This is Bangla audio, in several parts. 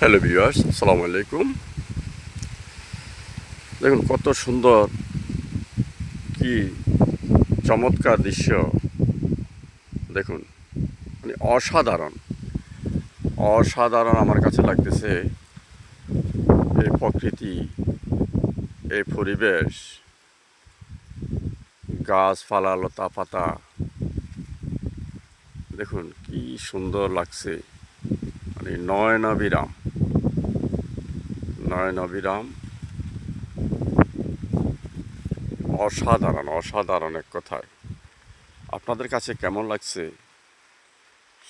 হ্যালো ভিউয়ার্স, আসসালামু আলাইকুম। দেখুন কত সুন্দর, কি চমৎকার দৃশ্য। দেখুন মানে অসাধারণ অসাধারণ আমার কাছে লাগতেছে এই প্রকৃতি, এই পরিবেশ, গাছপালা, লতা পাতা। দেখুন কি সুন্দর লাগছে, মানে নয়নাভিরাম নয়নাভিরাম। অসাধারণ অসাধারণ এক কথায়। আপনাদের কাছে কেমন লাগছে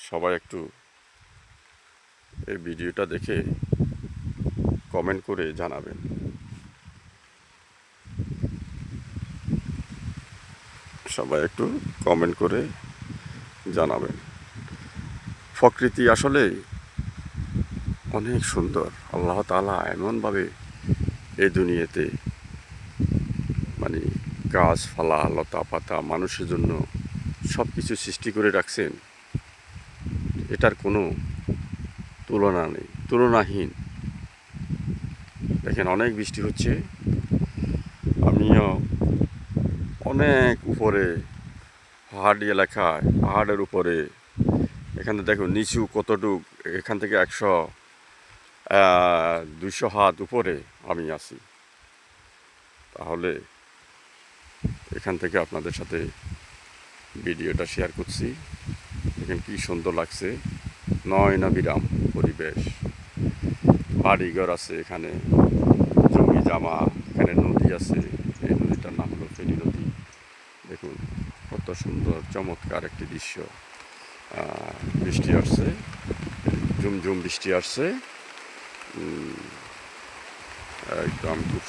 সবাই একটু এই ভিডিওটা দেখে কমেন্ট করে জানাবেন। সবাই একটু কমেন্ট করে জানাবেন। প্রকৃতি আসলে অনেক সুন্দর। আল্লাহ তাআলা এমনভাবে এই দুনিয়াতে মানে গাছপালা, লতা পাতা, মানুষের জন্য সব কিছু সৃষ্টি করে রাখছেন। এটার কোনো তুলনা নেই, তুলনাহীন। দেখেন অনেক বৃষ্টি হচ্ছে, আমিও অনেক উপরে পাহাড়ি এলাকায়, পাহাড়ের উপরে। এখানে দেখুন নিচু কতটুক, এখান থেকে 100-200 হাত উপরে আমি আছি। তাহলে এখান থেকে আপনাদের সাথে ভিডিওটা শেয়ার করছি। দেখেন কি সুন্দর লাগছে, নয়নাভিরাম পরিবেশ। বাড়িঘর আছে এখানে, জমি জামা, এখানে নদী আছে। এই নদীটার নাম হলো ফেনী নদী। দেখুন কত সুন্দর চমৎকার একটি দৃশ্য। বৃষ্টি আসছে, ঝুমঝুম বৃষ্টি আসছে, একদম খুব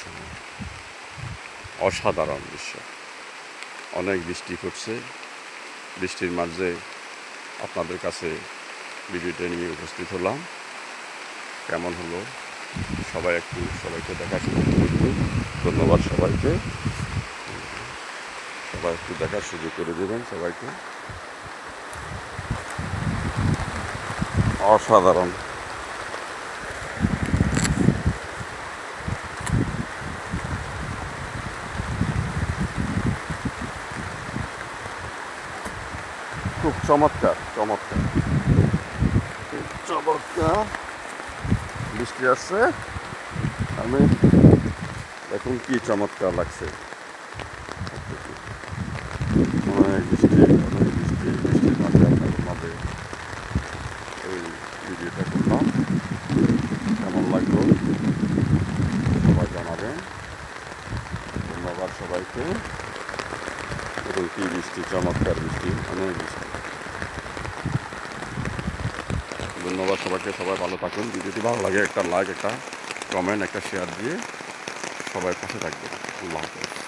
অসাধারণ দৃশ্য। অনেক বৃষ্টি পড়ছে, বৃষ্টির মাঝে আপনাদের কাছে ভিডিওটা নিয়ে উপস্থিত হলাম। কেমন হলো সবাইকে দেখার সুযোগ করে দেবেন। ধন্যবাদ সবাইকে। সবাই একটু দেখার সুযোগ করে দেবেন সবাইকে। অসাধারণ। খুব চমৎকার চমৎকার চমৎকার বৃষ্টি আসছে। আমি দেখুন কি চমৎকার লাগছে। অনেক বৃষ্টি, বৃষ্টির মাঝে আপনাদের মাঝে এই ভিডিওটা করলাম। কেমন লাগলো সবাই জানাবেন। ধন্যবাদ সবাইকে। এবং কি বৃষ্টি, চমৎকার বৃষ্টি, অনেক বৃষ্টি। ধন্যবাদ সবাইকে। সবাই ভালো থাকুন। ভিডিওটি ভালো লাগে একটা লাইক, একটা কমেন্ট, একটা শেয়ার দিয়ে সবাই পাশে থাকবেন। আল্লাহ হাফেজ।